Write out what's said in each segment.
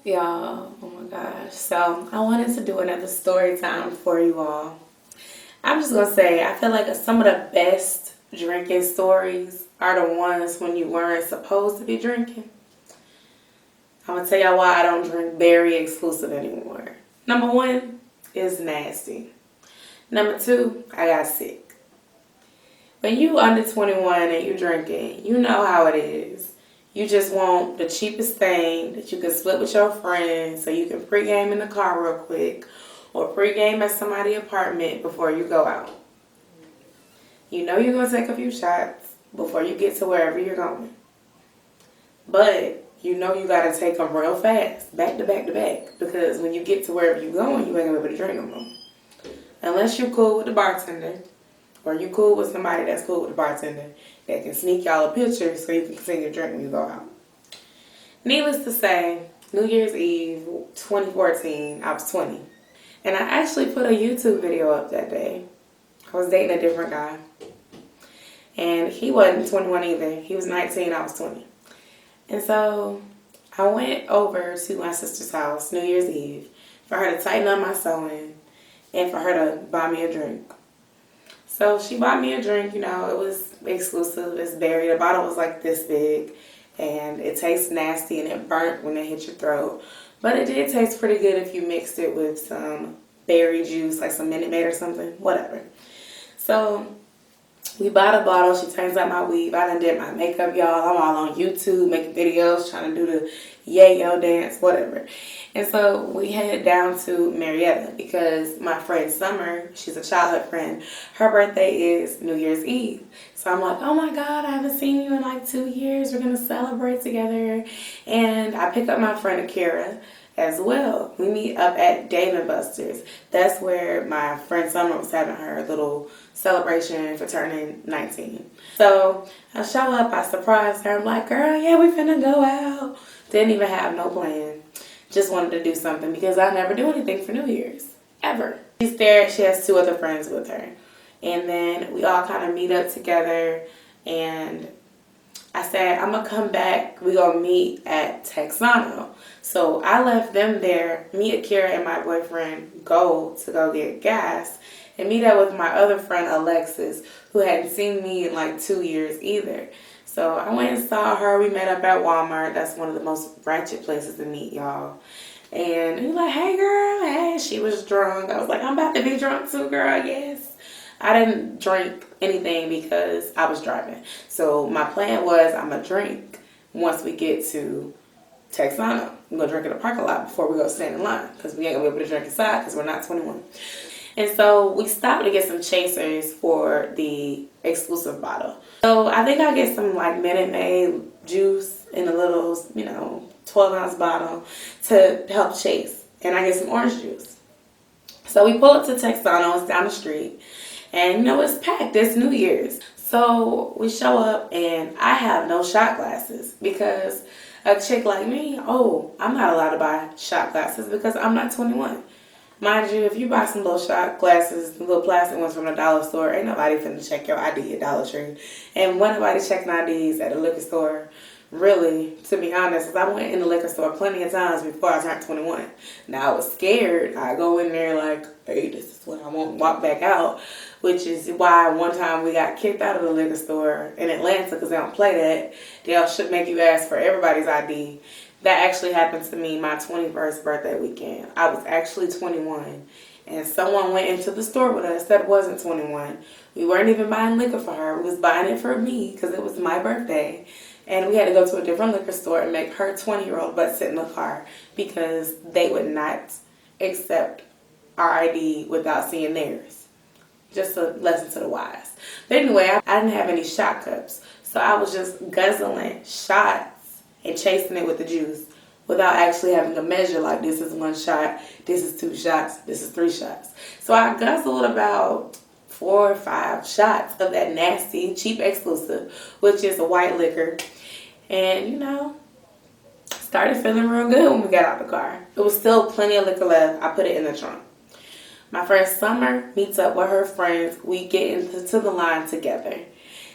Y'all, oh my gosh. So, I wanted to do another story time for you all. I'm just gonna say, I feel like some of the best drinking stories are the ones when you weren't supposed to be drinking. I'm gonna tell y'all why I don't drink berry exclusive anymore. Number one is nasty. Number two, I got sick. When you under 21 and you drinking, you know how it is. You just want the cheapest thing that you can split with your friends so you can pregame in the car real quick or pregame at somebody's apartment before you go out. You know you're going to take a few shots before you get to wherever you're going. But you know you got to take them real fast, back to back to back, because when you get to wherever you're going, you ain't going to be able to drink no more. Unless you're cool with the bartender or you cool with somebody that's cool with the bartender that can sneak y'all a picture so you can continue to drink when you go out. Needless to say, New Year's Eve 2014, I was 20. And I actually put a YouTube video up that day. I was dating a different guy. And he wasn't 21 either. He was 19, I was 20. And so I went over to my sister's house New Year's Eve for her to tighten up my sewing and for her to buy me a drink. So she bought me a drink, it was exclusive. It's berry. The bottle was like this big, and it tastes nasty and it burnt when it hit your throat. But it did taste pretty good if you mixed it with some berry juice, like some Minute Maid or something, whatever. So we bought a bottle. She turns out my weave. I done did my makeup, y'all. I'm all on YouTube making videos, trying to do the yayo dance, whatever. And so we headed down to Marietta because my friend Summer, she's a childhood friend, her birthday is New Year's Eve. So I'm like, oh my God, I haven't seen you in like 2 years. We're going to celebrate together. And I pick up my friend Akira as well. We meet up at Dave & Buster's. That's where my friend Summer was having her little celebration for turning 19. So I show up, I surprise her. I'm like, girl, yeah, we finna go out. Didn't even have no plan. Just wanted to do something because I never do anything for New Year's, ever. She's there, she has 2 other friends with her. And then we all kind of meet up together, and I said, I'm going to come back. We're going to meet at Texano. So I left them there. Me, Akira, and my boyfriend go get gas and meet up with my other friend, Alexis, who hadn't seen me in like 2 years either. So I went and saw her. We met up at Walmart. That's one of the most ratchet places to meet, y'all. And he was like, hey, girl. Hey, she was drunk. I was like, I'm about to be drunk too, girl. Yes. I didn't drink anything because I was driving. So my plan was I'm going to drink once we get to Texano. I'm going to drink in the parking lot before we go stand in line because we ain't going to be able to drink inside because we're not 21. And so we stopped to get some chasers for the exclusive bottle. So I think I get some like Minute Maid juice in a little, 12-ounce bottle to help chase. And I get some orange juice. So we pull up to Texano. It's down the street. And it's packed. It's New Year's. So we show up and I have no shot glasses because a chick like me, I'm not allowed to buy shot glasses because I'm not 21. Mind you, if you buy some little shot glasses, the little plastic ones from the dollar store, ain't nobody finna check your ID at Dollar Tree. And when nobody checking IDs at a liquor store, really, to be honest, I went in the liquor store plenty of times before I turned 21. Now, I was scared. I go in there like, hey, this is what I want, walk back out, which is why one time we got kicked out of the liquor store in Atlanta because they don't play that. They should make you ask for everybody's ID. That actually happened to me my 21st birthday weekend. I was actually 21, and someone went into the store with us that wasn't 21. We weren't even buying liquor for her. We was buying it for me because it was my birthday. And we had to go to a different liquor store and make her 20-year-old butt sit in the car because they would not accept our ID without seeing theirs. Just a lesson to the wise. But anyway, I didn't have any shot cups. So I was just guzzling shots and chasing it with the juice without actually having to measure like this is 1 shot, this is 2 shots, this is 3 shots. So I guzzled about 4 or 5 shots of that nasty, cheap exclusive, which is a white liquor. And, started feeling real good when we got out the car. There was still plenty of liquor left. I put it in the trunk. My friend Summer meets up with her friends. We get into the line together.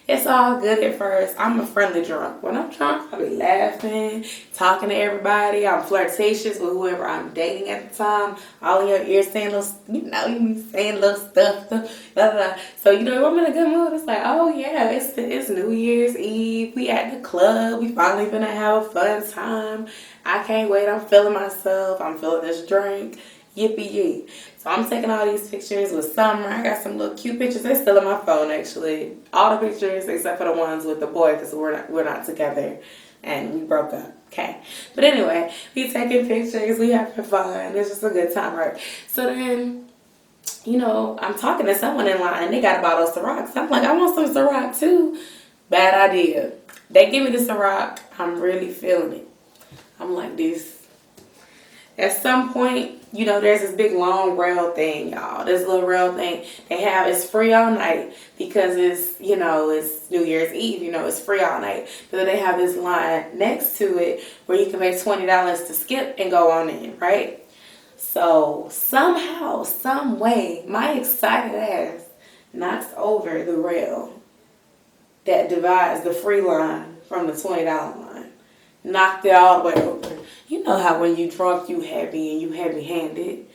It's all good at first. I'm a friendly drunk. When I'm drunk, I be laughing, talking to everybody. I'm flirtatious with whoever I'm dating at the time. All in your ear saying little, you be saying little stuff. Blah, blah, blah. So, I'm in a good mood. It's like, oh yeah, it's New Year's Eve. We at the club. We finally gonna have a fun time. I can't wait. I'm feeling myself. I'm feeling this drink. Yippee yee. So I'm taking all these pictures with Summer. I got some little cute pictures. They're still in my phone, actually. All the pictures except for the ones with the boy, because we're not together and we broke up. Okay. But anyway, we taking pictures. We having fun. It's just a good time, right? So then, I'm talking to someone in line and they got a bottle of Ciroc. So I'm like, I want some Ciroc too. Bad idea. They give me the Ciroc. I'm really feeling it. I'm like this. At some point, there's this big long rail thing, y'all. This little rail thing they have is free all night because it's, it's New Year's Eve, it's free all night. But then they have this line next to it where you can make $20 to skip and go on in, right? So somehow, some way, my excited ass knocks over the rail that divides the free line from the $20 line. Knocked it all the way over. You know how when you drunk, you heavy and you heavy-handed,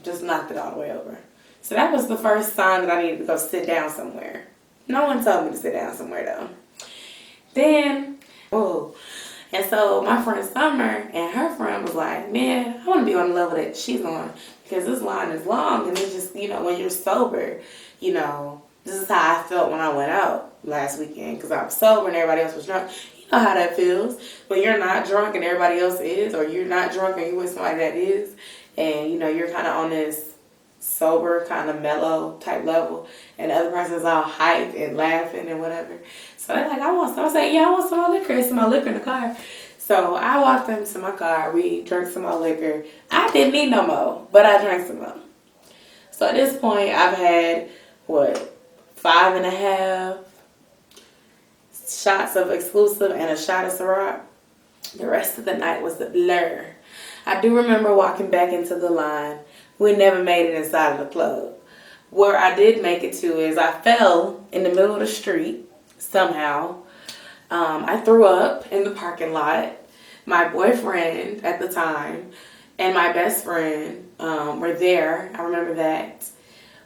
just knocked it all the way over. So that was the first sign that I needed to go sit down somewhere. No one told me to sit down somewhere, though. Then, and so my friend Summer and her friend was like, man, I want to be on the level that she's on because this line is long and it's just, when you're sober, this is how I felt when I went out last weekend because I was sober and everybody else was drunk. You know how that feels when you're not drunk and everybody else is, or you're not drunk and you're with somebody that is, and you're kind of on this sober, kind of mellow type level, and the other person's all hyped and laughing and whatever. So they're like, I want some. I was like, yeah, I want some more liquor. It's some more liquor in the car. So I walked into my car. We drank some more liquor. I didn't need no more, but I drank some more. So at this point, I've had, 5.5 shots of exclusive and a shot of Ciroc. The rest of the night was a blur. I do remember walking back into the line. We never made it inside of the club. Where I did make it to is I fell in the middle of the street somehow. I threw up in the parking lot. My boyfriend at the time and my best friend were there. I remember that.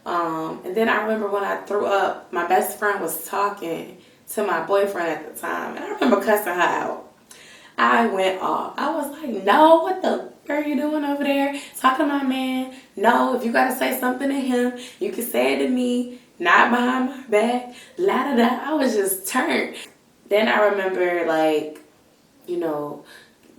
And then I remember when I threw up, my best friend was talking to my boyfriend at the time. And I remember cussing her out. I went off. I was like, no, what the are you doing over there? Talking to my man. No, if you got to say something to him, you can say it to me. Not behind my back. La da da. I was just turned. Then I remember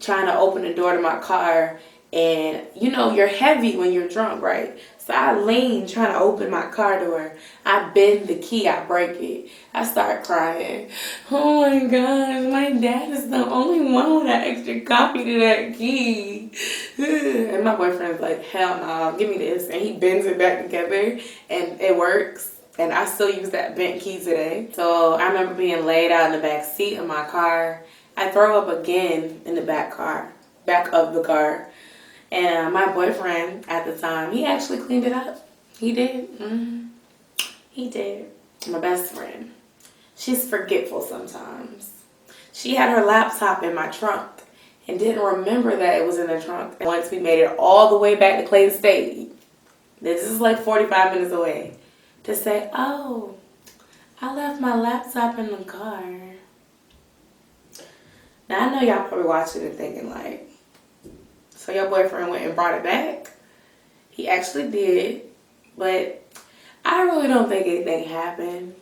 trying to open the door to my car. And, you're heavy when you're drunk, right? So I lean trying to open my car door. I bend the key. I break it. I start crying. Oh, my gosh. My dad is the only one with that extra copy to that key. And my boyfriend's like, hell no. Give me this. And he bends it back together. And it works. And I still use that bent key today. So I remember being laid out in the back seat of my car. I throw up again in the back of the car. And my boyfriend at the time, he actually cleaned it up. He did. Mm-hmm. He did. My best friend. She's forgetful sometimes. She had her laptop in my trunk and didn't remember that it was in the trunk. Once we made it all the way back to Clayton State, this is like 45 minutes away, to say, oh, I left my laptop in the car. Now, I know y'all probably watching and thinking like, so your boyfriend went and brought it back? He actually did, but I really don't think anything happened.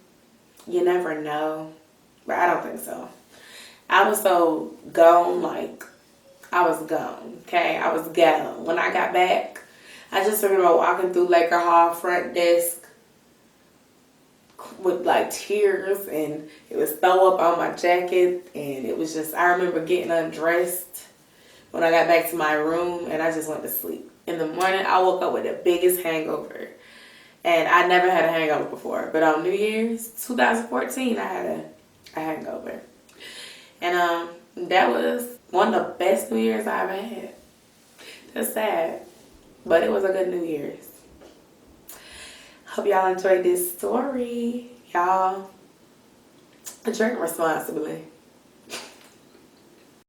You never know, but I don't think so. I was so gone, I was gone, okay? I was gone. When I got back, I just remember walking through Laker Hall front desk with tears, and it was throw up on my jacket, and it was just, I remember getting undressed when I got back to my room, and I just went to sleep. In the morning, I woke up with the biggest hangover. And I never had a hangover before. But on New Year's, 2014, I had a hangover. And that was one of the best New Year's I ever had. That's sad. But it was a good New Year's. Hope y'all enjoyed this story. Y'all, Drink responsibly.